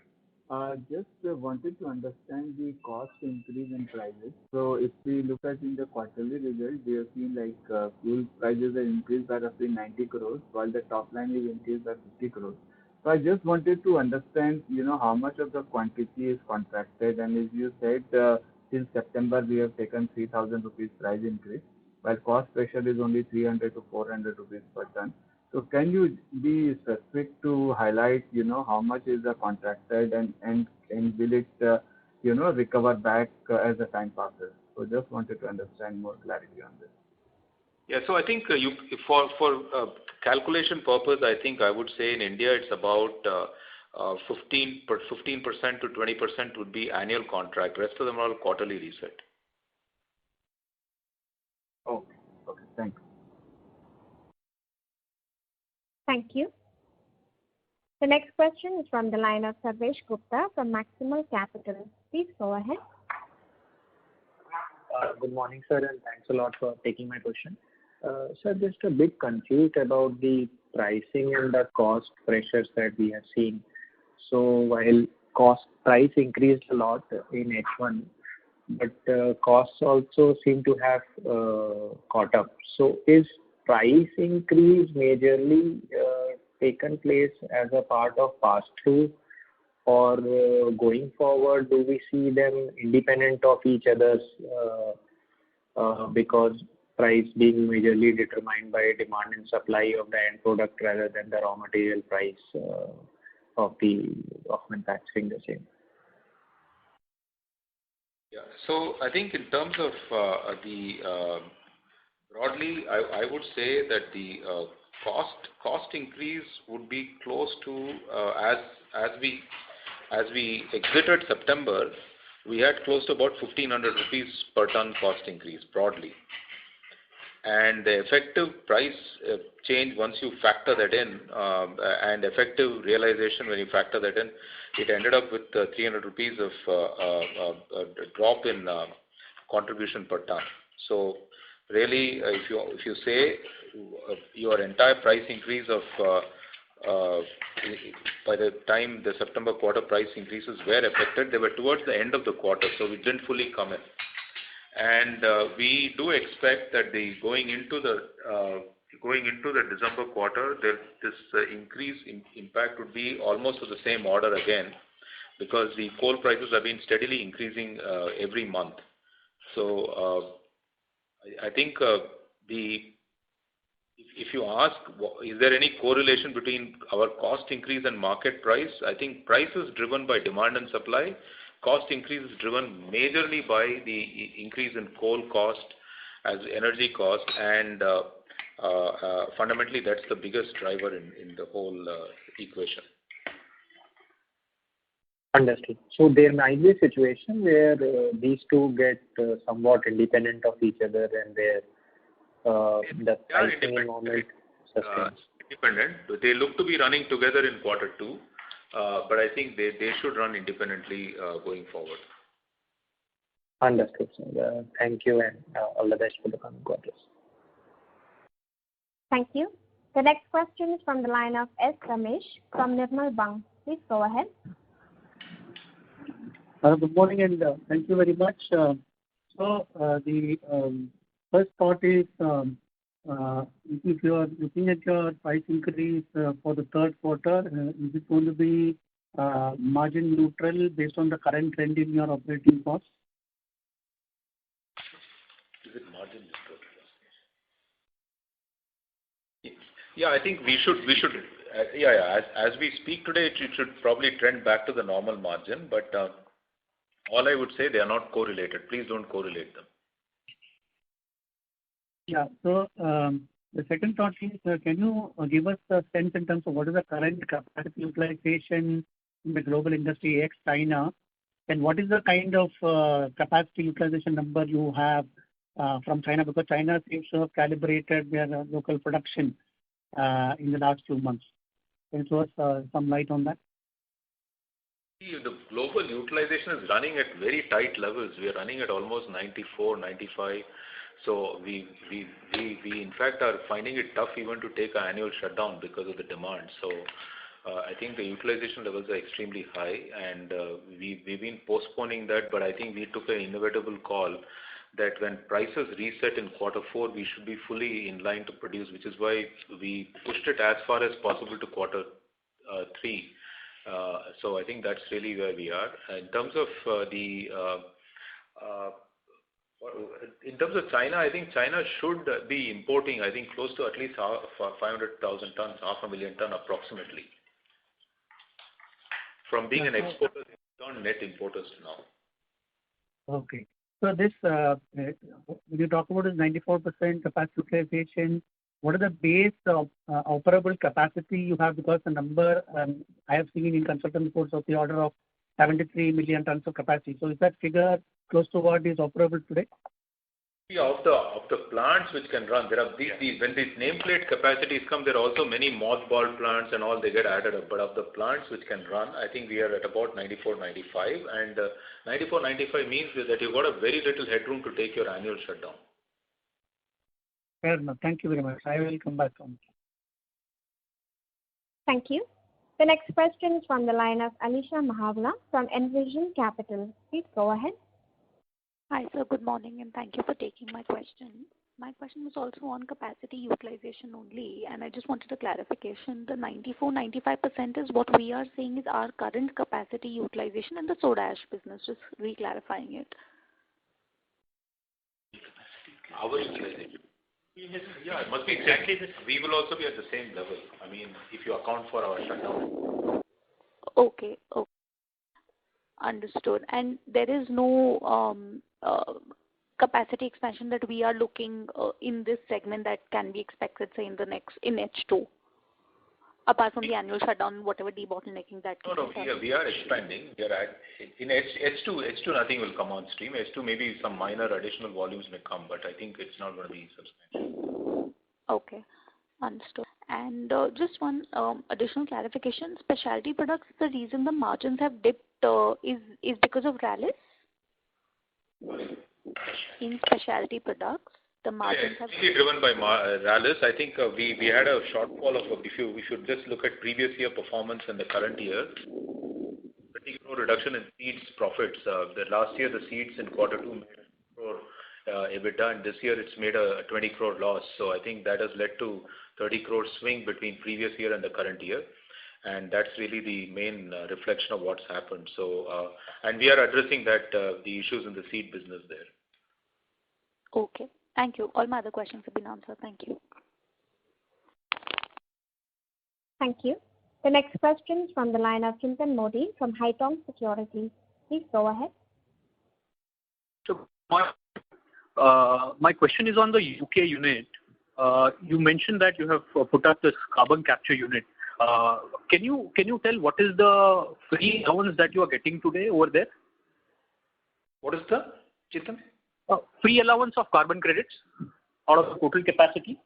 S10: Just wanted to understand the cost increase in prices. So if we look at in the quarterly result, we have seen fuel prices are increased by roughly 90 crores, while the top line is increased by 50 crores. So I just wanted to understand, how much of the quantity is contracted, and as you said, till September we have taken 3,000 rupees price increase, while cost pressure is only 300 to 400 rupees per ton. So can you be specific to highlight, how much is the contracted and will it, recover back as the time passes? So just wanted to understand more clarity on this.
S3: Yeah, so I think for calculation purpose, I think I would say in India it's about 15% to 20% would be annual contract. Rest of them are all quarterly reset.
S10: Okay, thank you.
S1: Thank you. The next question is from the line of Sarvesh Gupta from Maximal Capital. Please go ahead.
S11: Good morning, sir, and thanks a lot for taking my question. Sir, just a bit confused about the pricing and the cost pressures that we have seen. So while price increased a lot in H1, but costs also seem to have caught up. So is price increase majorly taken place as a part of pass-through, or going forward do we see them independent of each other's because price being majorly determined by demand and supply of the end product rather than the raw material price of manufacturing the same?
S3: Yeah, so I think in terms of broadly, I would say that the cost increase would be close to as we exited September, we had close to about 1,500 rupees per ton cost increase broadly, and the effective price change once you factor that in and effective realization when you factor that in, it ended up with 300 rupees of drop in contribution per ton. So really, if you say your entire price increase of by the time the September quarter price increases were affected, they were towards the end of the quarter, so we didn't fully come in. And we do expect that going into the December quarter, this increase in impact would be almost of the same order again, because the coal prices have been steadily increasing every month. So I think if you ask, is there any correlation between our cost increase and market price? I think price is driven by demand and supply. Cost increase is driven majorly by the increase in coal cost as energy cost, and fundamentally that's the biggest driver in the whole equation.
S11: Understood. So there might be a situation where these two get somewhat independent of each other, and the pricing environment sustains.
S3: Independent. They look to be running together in quarter two, but I think they should run independently going forward.
S11: Understood, sir. Thank you, and all the best for the coming quarters.
S1: Thank you. The next question is from the line of S. Ramesh from Nirmal Bang. Please go ahead.
S5: Good morning, and thank you very much. So the first thought is, if you are looking at your price increase for the third quarter, is it going to be margin neutral based on the current trend in your operating costs?
S3: Yeah, I think we should. As we speak today, it should probably trend back to the normal margin. But all I would say, they are not correlated. Please don't correlate them.
S5: Yeah. So the second thought is, can you give us a sense in terms of what is the current capacity utilization in the global industry ex China, and what is the kind of capacity utilization number you have from China? Because China seems to have calibrated their local production in the last few months. Can you throw us some light on that?
S3: The global utilization is running at very tight levels. We are running at almost 94, 95. So we in fact are finding it tough even to take an annual shutdown because of the demand. So I think the utilization levels are extremely high, and we've been postponing that. But I think we took an inevitable call that when prices reset in Q4, we should be fully in line to produce, which is why we pushed it as far as possible to Q3. So I think that's really where we are. In terms of China, I think China should be importing, I think, close to at least 500,000 tons, 500,000 tons approximately. From being an exporter, they've turned net importers now.
S5: Okay. So this, when you talk about is 94% capacity utilization, what are the base operable capacity you have? Because the number I have seen in consultant reports of the order of 73 million tons of capacity. So is that figure close to what is operable today?
S3: Of the plants which can run, there are when these nameplate capacities come, there are also many mothball plants and all, they get added up. But of the plants which can run, I think we are at about 94, 95. And 94, 95 means that you've got a very little headroom to take your annual shutdown.
S5: Fair enough. Thank you very much. I will come back on.
S1: Thank you. The next question is from the line of Alisha Mahawla from Envision Capital. Please go ahead.
S12: Hi, sir. Good morning, and thank you for taking my question. My question was also on capacity utilization only, and I just wanted a clarification. The 94-95% is what we are saying is our current capacity utilization in the soda ash business, just re-clarifying it.
S3: Our utilization. Yeah, it must be exactly this. We will also be at the same level. I mean, if you account for our shutdown.
S12: Okay. Understood. And there is no capacity expansion that we are looking in this segment that can be expected, say, in H2, apart from the annual shutdown, whatever debottlenecking that.
S3: No, we are expanding. We are in H2, nothing will come on stream. H2, maybe some minor additional volumes may come, but I think it's not going to be substantial.
S12: Okay, understood. And just one additional clarification: specialty products, the reason the margins have dipped is because of Rallis. In specialty products, the margins have
S3: really driven by Rallis. I think we had a shortfall of we should just look at previous year performance and the current year. 30 crore reduction in seeds profits. The last year the seeds in Q2 made a crore EBITDA, and this year it's made a 20 crore loss. So I think that has led to 30 crore swing between previous year and the current year. And that's really the main reflection of what's happened. So, and we are addressing that the issues in the seed business there.
S12: Okay, thank you. All my other questions have been answered. Thank you.
S1: Thank you. The next question is from the line of Chintan Modi from Haitong Securities. Please go ahead.
S5: So my question is on the UK unit. You mentioned that you have put up this carbon capture unit. Can you tell what is the free allowance that you are getting today over there?
S4: What is the, Chintan?
S5: Free allowance of carbon credits out of the total capacity.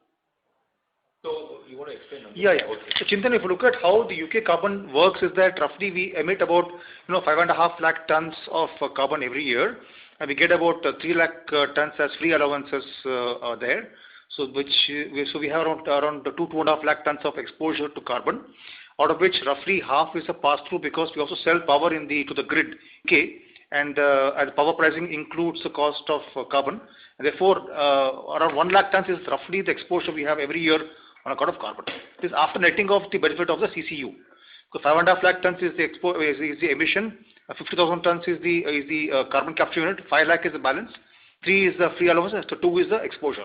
S3: So you want to explain?
S4: Yeah. So Chintan, if you look at how the UK carbon works, is that roughly we emit about 5.5 lakh tons of carbon every year, and we get about 3 lakh tons as free allowances there. So we have around 2.5 lakh tons of exposure to carbon, out of which roughly half is a pass through because we also sell power to the grid. Okay. And power pricing includes the cost of carbon. And therefore, around 1 lakh tons is roughly the exposure we have every year on account of carbon. This is after netting off the benefit of the CCU. So 5.5 lakh tons is the emission, 50,000 tons is the carbon capture unit, 5 lakh is the balance, 3 is the free allowance, so 2 is the exposure.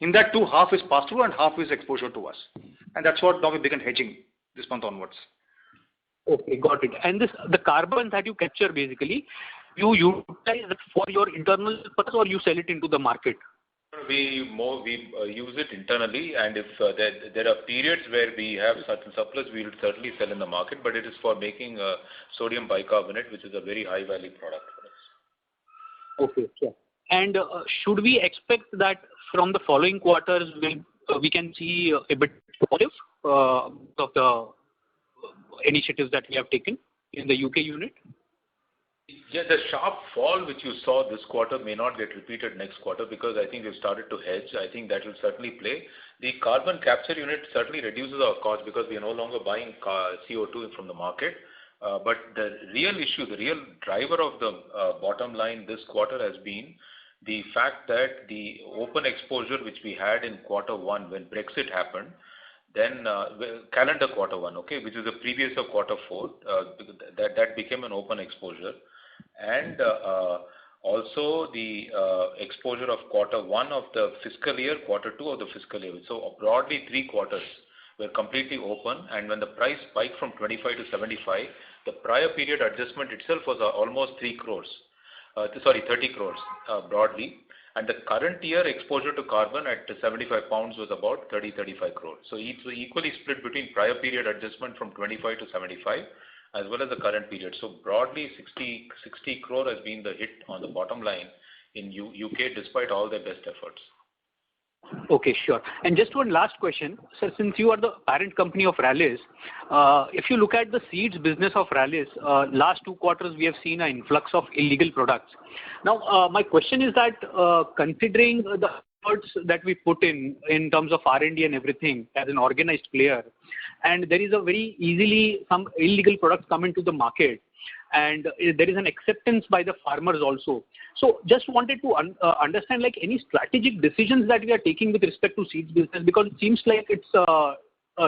S4: In that too, half is pass-through and half is exposure to us. And that's what now we begin hedging this month onwards.
S13: Okay, got it. And the carbon that you capture basically, you utilize it for your internal purpose or you sell it into the market?
S3: We use it internally, and if there are periods where we have certain surplus, we will certainly sell in the market, but it is for making sodium bicarbonate, which is a very high value product for us.
S13: Okay, sure. And should we expect that from the following quarters we can see a bit positive of the initiatives that we have taken in the UK unit?
S3: Yeah, the sharp fall which you saw this quarter may not get repeated next quarter because I think we've started to hedge. I think that will certainly play. The carbon capture unit certainly reduces our cost because we are no longer buying CO2 from the market. But the real issue, the real driver of the bottom line this quarter has been the fact that the open exposure which we had in quarter one when Brexit happened, then calendar quarter one, okay, which is the previous of quarter four, that became an open exposure. And also the exposure of quarter one of the fiscal year, quarter two of the fiscal year. So broadly 3 quarters were completely open, and when the price spiked from 25 to 75, the prior period adjustment itself was almost 30 crores broadly. And the current year exposure to carbon at 75 pounds was about 30-35 crores. So it's equally split between prior period adjustment from 25 to 75 as well as the current period. So broadly 60 crore has been the hit on the bottom line in UK despite all their best efforts.
S13: Okay, sure. And just one last question. Sir, since you are the parent company of Rallis, if you look at the seeds business of Rallis, last 2 quarters we have seen an influx of illegal products. Now, my question is that considering the efforts that we put in terms of R&D and everything as an organized player, and there is a very easily some illegal products come into the market, and there is an acceptance by the farmers also. So just wanted to understand like any strategic decisions that we are taking with respect to seeds business, because it seems like it's a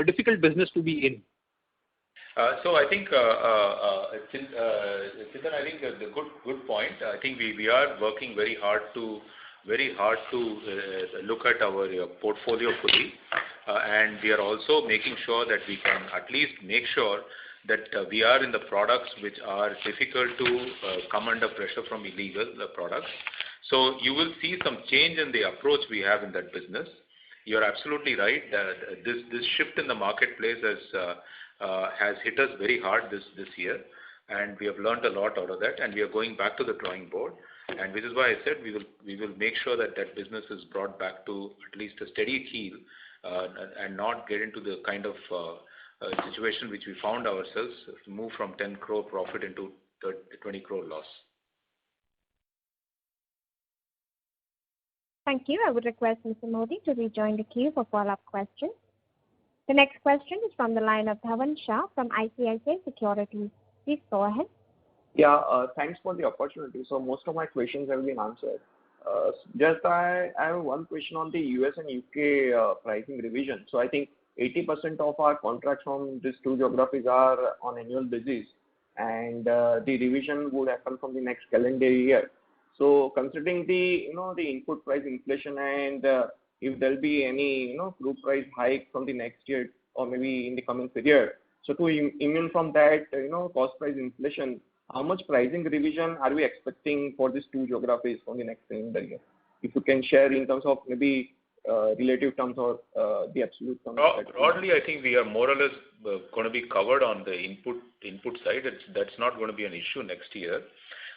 S13: difficult business to be in.
S3: So I think, Chintan, I think the good point. I think we are working very hard to look at our portfolio fully, and we are also making sure that we can at least make sure that we are in the products which are difficult to come under pressure from illegal products. So you will see some change in the approach we have in that business. You're absolutely right. This shift in the marketplace has hit us very hard this year, and we have learned a lot out of that, and we are going back to the drawing board. And which is why I said we will make sure that business is brought back to at least a steady keel and not get into the kind of situation which we found ourselves to move from 10 crore profit into 20 crore loss.
S1: Thank you. I would request Mr. Modi to rejoin the queue for follow-up questions. The next question is from the line of Dhavan Shah from ICICI Securities. Please go ahead.
S14: Yeah, thanks for the opportunity. So most of my questions have been answered. I have one question on the US and UK pricing revision. So I think 80% of our contracts from these 2 geographies are on annual basis, and the revision would happen from the next calendar year. So considering the the input price inflation and if there'll be any crude price hike from the next year or maybe in the coming period, so to immune from that cost price inflation, how much pricing revision are we expecting for these 2 geographies from the next calendar year? If you can share in terms of maybe relative terms or the absolute terms.
S3: Broadly, I think we are more or less going to be covered on the input side. That's not going to be an issue next year.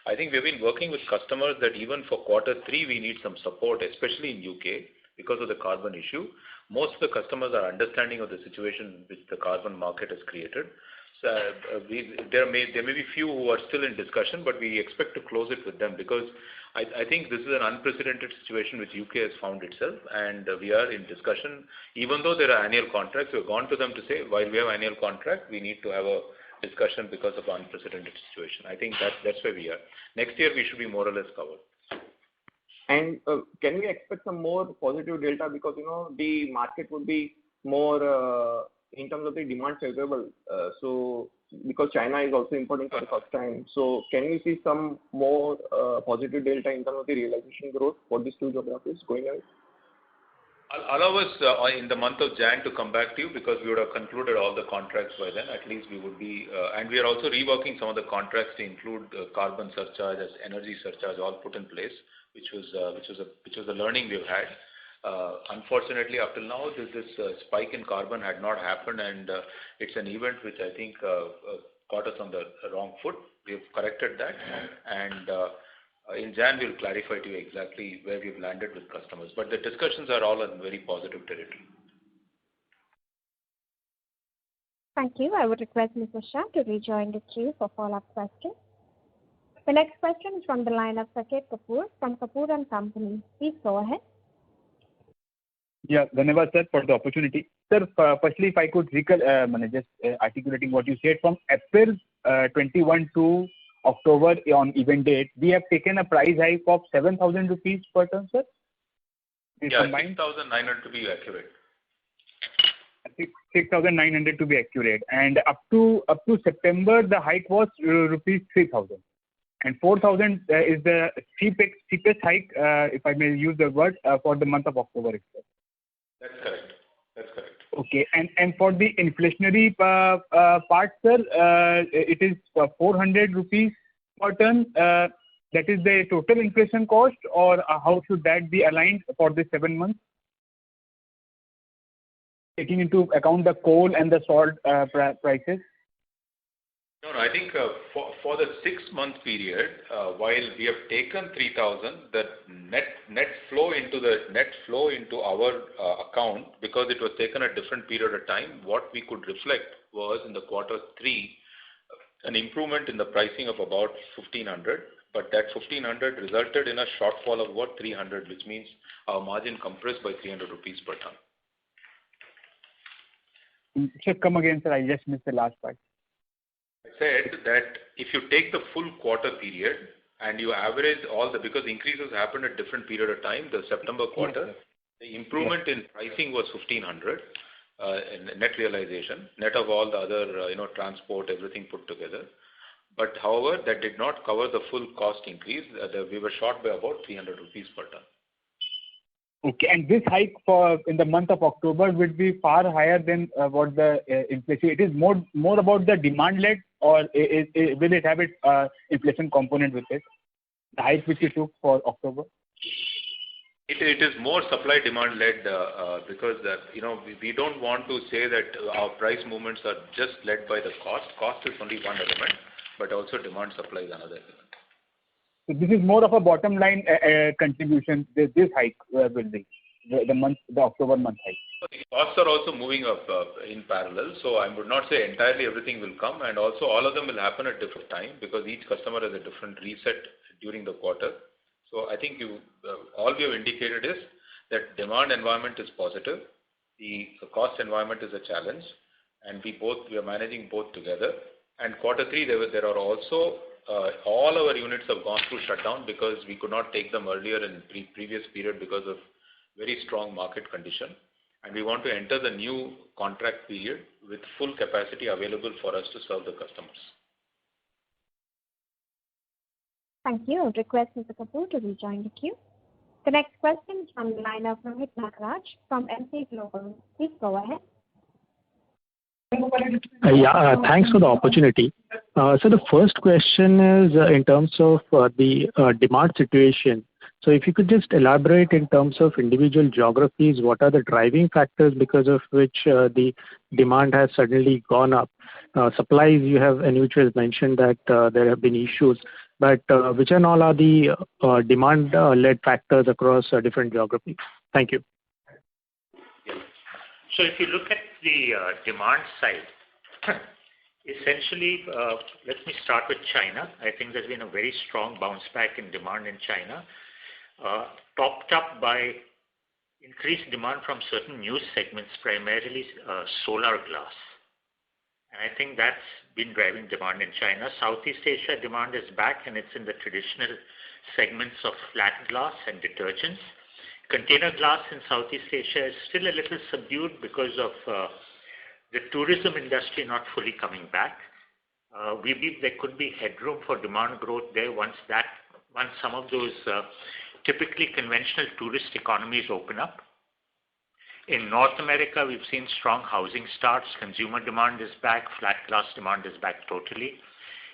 S3: I think we've been working with customers that even for quarter 3 we need some support, especially in UK because of the carbon issue. Most of the customers are understanding of the situation which the carbon market has created. So there may be few who are still in discussion, but we expect to close it with them because I think this is an unprecedented situation which UK has found itself, and we are in discussion. Even though there are annual contracts, we've gone to them to say, while we have annual contract, we need to have a discussion because of unprecedented situation. I think that's where we are. Next year we should be more or less covered.
S14: And can we expect some more positive delta because the market would be more in terms of the demand favorable. So because China is also importing for the first time, so can we see some more positive delta in terms of the realization growth for these 2 geographies going ahead?
S3: Allow us in the month of Jan to come back to you because we would have concluded all the contracts by then. At least we would be, and we are also reworking some of the contracts to include carbon surcharge as energy surcharge all put in place, which was a learning we've had. Unfortunately, up till now, this spike in carbon had not happened, and it's an event which I think caught us on the wrong foot. We've corrected that, and in Jan we'll clarify to you exactly where we've landed with customers. But the discussions are all in very positive territory.
S1: Thank you. I would request Mr. Shah to rejoin the queue for follow-up questions. The next question is from the line of Saket Kapoor from Kapoor and Company. Please go ahead.
S15: Yeah, Dhanawad sir for the opportunity. Sir, firstly, if I could articulating what you said, from April 21 to October on event date, we have taken a price hike of 7,000 rupees per ton, sir?
S3: Yeah, 6,900 to be accurate.
S15: 6,900 to be accurate. And up to September, the hike was rupees 3,000. And 4,000 is the cheapest hike, if I may use the word, for the month of October itself.
S3: That's correct. That's correct.
S15: Okay, and for the inflationary part, sir, it is 400 rupees per ton. That is the total inflation cost, or how should that be aligned for the 7 months? Taking into account the coal and the salt prices?
S3: No, I think for the 6-month period, while we have taken 3,000, the net flow into our account, because it was taken a different period of time, what we could reflect was in the quarter 3, an improvement in the pricing of about 1,500, but that 1,500 resulted in a shortfall of about 300, which means our margin compressed by 300 rupees per ton.
S15: Sir, come again, sir. I just missed the last part.
S3: I said that if you take the full quarter period and you average because increases happened at different period of time, the September quarter, the improvement in pricing was 1,500 in net realization, net of all the other, transport, everything put together. But however, that did not cover the full cost increase. We were short by about 300 rupees per ton.
S15: Okay, and this hike in the month of October would be far higher than what the inflation. It is more about the demand led, or will it have its inflation component with it? The hike which you took for October.
S3: It is more supply demand led because we don't want to say that our price movements are just led by the cost. Cost is only one element, but also demand supply is another element.
S15: So this is more of a bottom line contribution. This hike will be the October month hike.
S3: The costs are also moving up in parallel. So I would not say entirely everything will come, and also all of them will happen at different time because each customer has a different reset during the quarter. So I think all we have indicated is that demand environment is positive. The cost environment is a challenge, and we are managing both together. And quarter 3, there are also all our units have gone through shutdown because we could not take them earlier in previous period because of very strong market condition. And we want to enter the new contract period with full capacity available for us to serve the customers.
S1: Thank you. I would request Mr. Kapoor to rejoin the queue. The next question is from the line of Rohit Nagraj from MC Global. Please go ahead.
S11: Thanks for the opportunity. So the first question is in terms of the demand situation. So if you could just elaborate in terms of individual geographies, what are the driving factors because of which the demand has suddenly gone up? Supplies you have, and which was mentioned that there have been issues, but which and all are the demand-led factors across different geographies? Thank you.
S16: So if you look at the demand side, essentially, let me start with China. I think there's been a very strong bounce back in demand in China, topped up by increased demand from certain new segments, primarily solar glass. And I think that's been driving demand in China. Southeast Asia demand is back, and it's in the traditional segments of flat glass and detergents. Container glass in Southeast Asia is still a little subdued because of the tourism industry not fully coming back. We believe there could be headroom for demand growth there once some of those typically conventional tourist economies open up. In North America, we've seen strong housing starts. Consumer demand is back. Flat glass demand is back totally.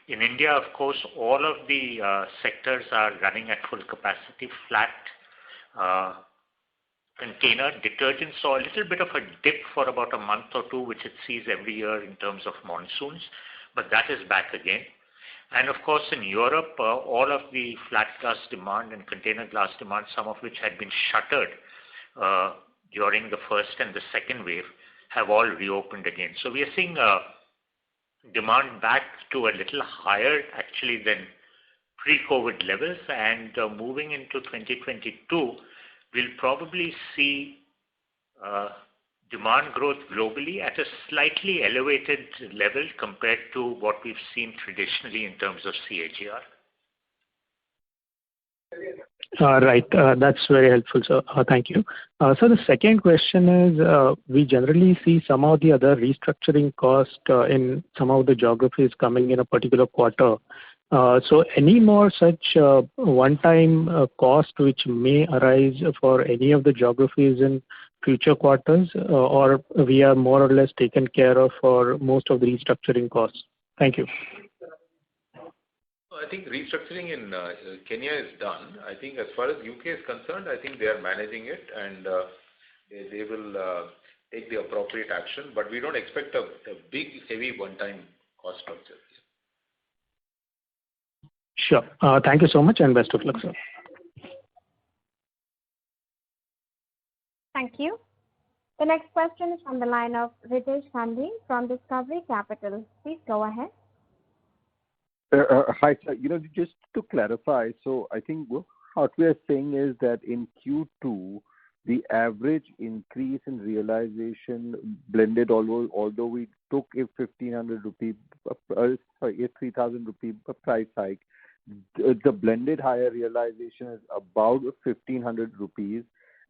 S16: In India, of course, all of the sectors are running at full capacity. Flat container detergent saw a little bit of a dip for about a month or two, which it sees every year in terms of monsoons, but that is back again. And of course, in Europe, all of the flat glass demand and container glass demand, some of which had been shuttered during the first and the second wave, have all reopened again. So we are seeing demand back to a little higher actually than pre-COVID levels, and moving into 2022, we'll probably see demand growth globally at a slightly elevated level compared to what we've seen traditionally in terms of CAGR.
S11: Right. That's very helpful, sir. Thank you. So the second question is, we generally see some of the other restructuring cost in some of the geographies coming in a particular quarter. So any more such one-time cost which may arise for any of the geographies in future quarters, or we are more or less taken care of for most of the restructuring costs? Thank you.
S3: I think restructuring in Kenya is done. I think as far as UK is concerned, I think they are managing it, and they will take the appropriate action. But we don't expect a big, heavy one-time cost structure.
S11: Sure. Thank you so much, and best of luck, sir.
S1: Thank you. The next question is from the line of Ritesh Gandhi from Discovery Capital. Please go ahead.
S17: Hi, sir. Just to clarify, so I think what we are saying is that in Q2, the average increase in realization blended, although we took a 1,500 rupee, a 3,000 rupee price hike, the blended higher realization is about 1,500 rupees,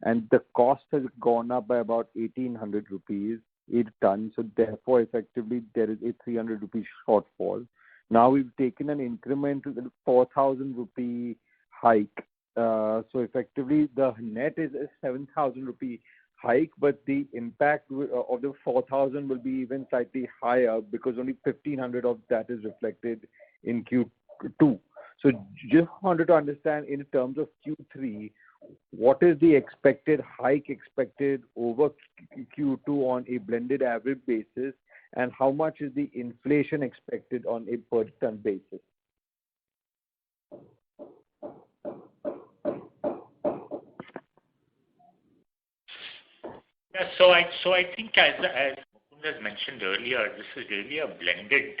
S17: and the cost has gone up by about 1,800 rupees a ton. So therefore, effectively, there is a 300 rupee shortfall. Now we've taken an incremental 4,000 rupee hike. So effectively, the net is a 7,000 rupee hike, but the impact of the 4,000 will be even slightly higher because only 1,500 of that is reflected in Q2. So just wanted to understand in terms of Q3, what is the expected hike expected over Q2 on a blended average basis, and how much is the inflation expected on a per ton basis?
S16: Yeah, so I think as Mukund mentioned earlier, this is really a blended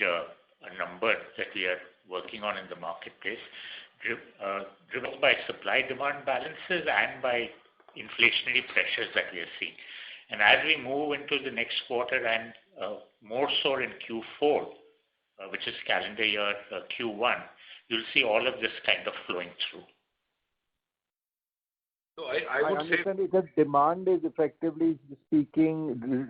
S16: number that we are working on in the marketplace, driven by supply-demand balances and by inflationary pressures that we are seeing. And as we move into the next quarter and more so in Q4, which is calendar year Q1, you'll see all of this kind of flowing through.
S3: So I would
S17: understand that demand is effectively speaking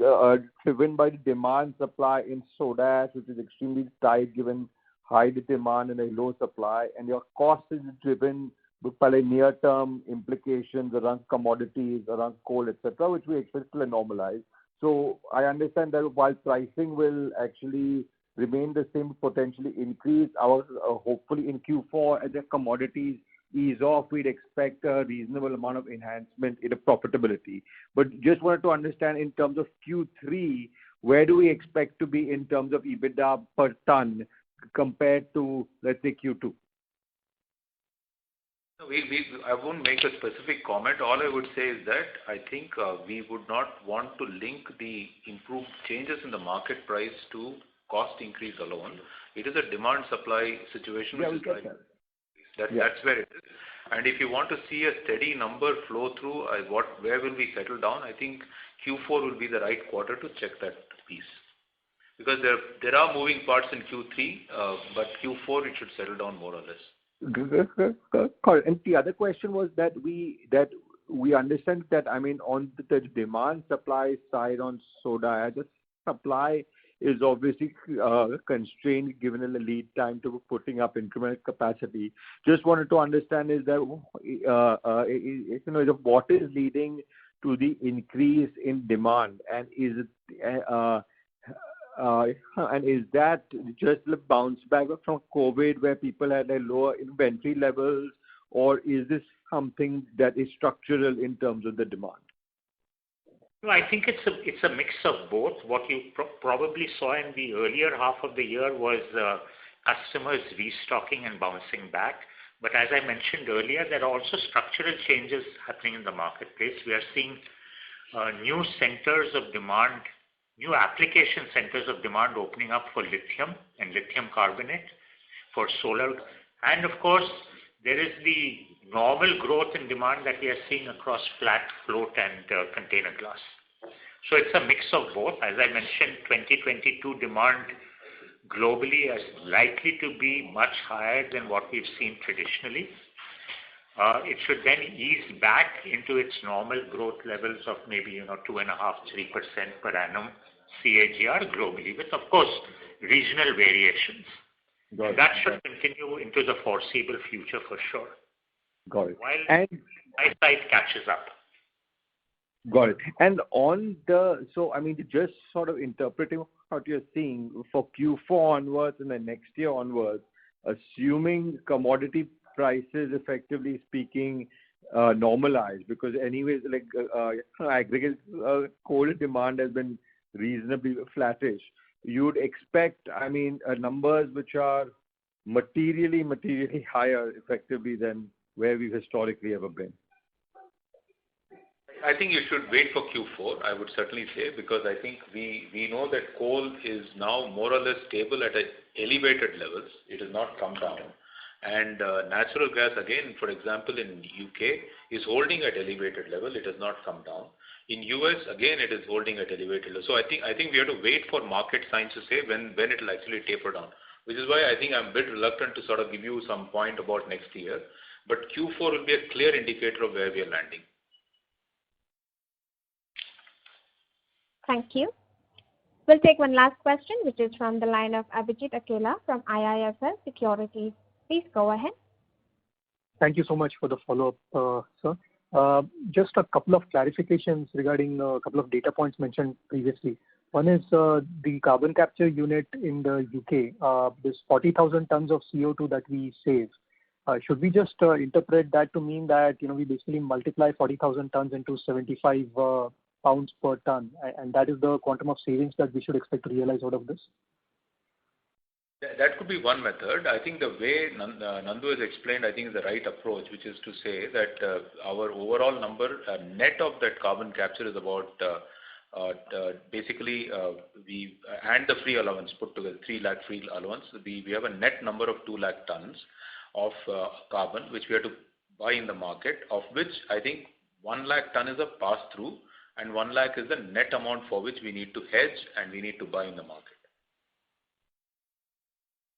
S17: driven by the demand supply in soda ash, which is extremely tight given high demand and a low supply, and your cost is driven by near-term implications around commodities, around coal, etc., which we expect to normalize. So I understand that while pricing will actually remain the same, potentially increase, hopefully in Q4 as the commodities ease off, we'd expect a reasonable amount of enhancement in the profitability. But just wanted to understand in terms of Q3, where do we expect to be in terms of EBITDA per ton compared to, let's say, Q2?
S3: I won't make a specific comment. All I would say is that I think we would not want to link the improved changes in the market price to cost increase alone. It is a demand-supply situation.
S17: Yeah, we get that.
S3: That's where it is. And if you want to see a steady number flow through, where will we settle down? I think Q4 will be the right quarter to check that piece. Because there are moving parts in Q3, but Q4 it should settle down more or less.
S17: And the other question was that we understand that, I mean, on the demand supply side on soda, the supply is obviously constrained given the lead time to putting up incremental capacity. Just wanted to understand is that what is leading to the increase in demand? And is that just a bounce back from COVID where people had a lower inventory levels, or is this something that is structural in terms of the demand?
S16: No, I think it's a mix of both. What you probably saw in the earlier half of the year was customers restocking and bouncing back. But as I mentioned earlier, there are also structural changes happening in the marketplace. We are seeing new centers of demand, new application centers of demand opening up for lithium and lithium carbonate, for solar. And of course, there is the normal growth in demand that we are seeing across flat, float and container glass. So it's a mix of both. As I mentioned, 2022 demand globally is likely to be much higher than what we've seen traditionally. It should then ease back into its normal growth levels of maybe 2.5–3% per annum CAGR globally, with of course regional variations. That should continue into the foreseeable future for sure.
S17: Got it.
S16: While supply side catches up.
S17: Got it. And just sort of interpreting what you're seeing for Q4 onwards and then next year onwards, assuming commodity prices, effectively speaking, normalize, because anyways, aggregate coal demand has been reasonably flattish. You'd expect, numbers which are materially higher effectively than where we've historically ever been.
S3: I think you should wait for Q4, I would certainly say, because I think we know that coal is now more or less stable at elevated levels. It has not come down. And natural gas, again, for example, in UK, is holding at elevated level. It has not come down. In US, again, it is holding at elevated level. So I think we have to wait for market signs to say when it will actually taper down, which is why I think I'm a bit reluctant to sort of give you some point about next year. But Q4 will be a clear indicator of where we are landing.
S1: Thank you. We'll take one last question, which is from the line of Abhijit Akella from IIFL Securities. Please go ahead.
S5: Thank you so much for the follow-up, sir. Just a couple of clarifications regarding a couple of data points mentioned previously. One is the carbon capture unit in the UK, this 40,000 tons of CO2 that we save. Should we just interpret that to mean that we basically multiply 40,000 tons into 75 pounds per ton, and that is the quantum of savings that we should expect to realize out of this?
S3: That could be one method. I think the way Nandu has explained, I think is the right approach, which is to say that our overall number net of that carbon capture is about basically we and the free allowance put together, 3 lakh free allowance. We have a net number of 2 lakh tons of carbon which we have to buy in the market, of which I think 1 lakh ton is a pass-through and 1 lakh is the net amount for which we need to hedge and we need to buy in the market.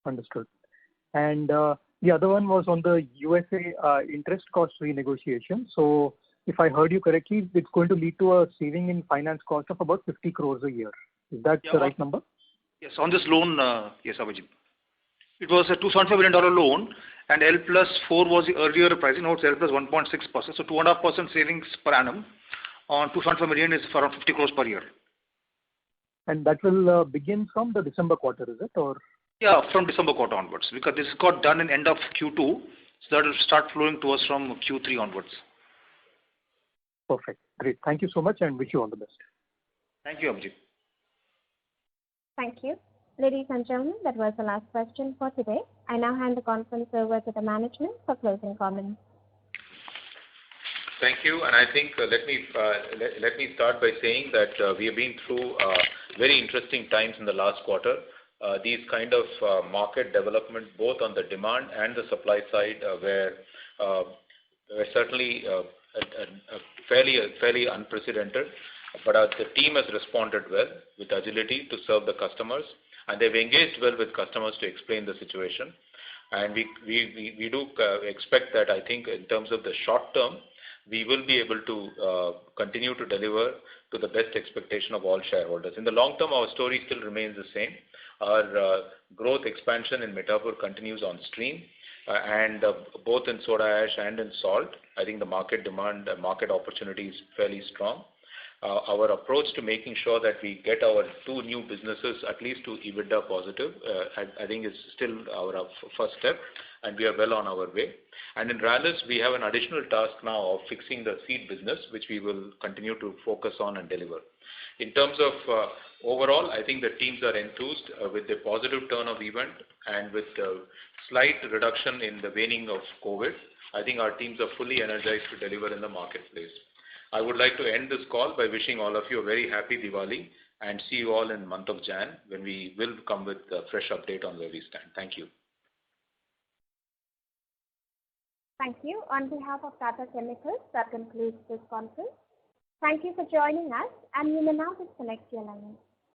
S5: Understood. And the other one was on the USA interest cost renegotiation. So if I heard you correctly, it's going to lead to a saving in finance cost of about 50 crores a year. Is that the right number?
S4: Yes, on this loan, yes, Abhijit. It was a $275 million loan, and L plus 4 was the earlier pricing. Now it's L plus 1.6%. So 2.5% savings per annum on 275 million is around 50 crores per year.
S5: And that will begin from the December quarter, is it? Or?
S4: Yeah, from December quarter onwards, because this got done in end of Q2, so that will start flowing to us from Q3 onwards.
S5: Perfect. Great. Thank you so much and wish you all the best.
S4: Thank you, Abhijit.
S1: Thank you. Ladies and gentlemen, that was the last question for today. I now hand the conference over to the management for closing comments.
S3: Thank you. And I think let me start by saying that we have been through very interesting times in the last quarter. These kind of market development, both on the demand and the supply side, were certainly fairly unprecedented. But the team has responded well with agility to serve the customers, and they've engaged well with customers to explain the situation. And we do expect that, I think, in terms of the short term, we will be able to continue to deliver to the best expectation of all shareholders. In the long term, our story still remains the same. Our growth expansion in Mithapur continues on stream. and both in soda ash and in salt. I think the market demand, market opportunity is fairly strong. Our approach to making sure that we get our two new businesses at least to EBITDA positive, I think is still our first step, and we are well on our way. And in Rallis, we have an additional task now of fixing the seed business, which we will continue to focus on and deliver. In terms of overall, I think the teams are enthused with the positive turn of event and with the slight reduction in the waning of COVID. I think our teams are fully energized to deliver in the marketplace. I would like to end this call by wishing all of you a very happy Diwali and see you all in month of Jan when we will come with a fresh update on where we stand. Thank you.
S1: Thank you. On behalf of Tata Chemicals, that concludes this conference. Thank you for joining us, and you may now disconnect your lines.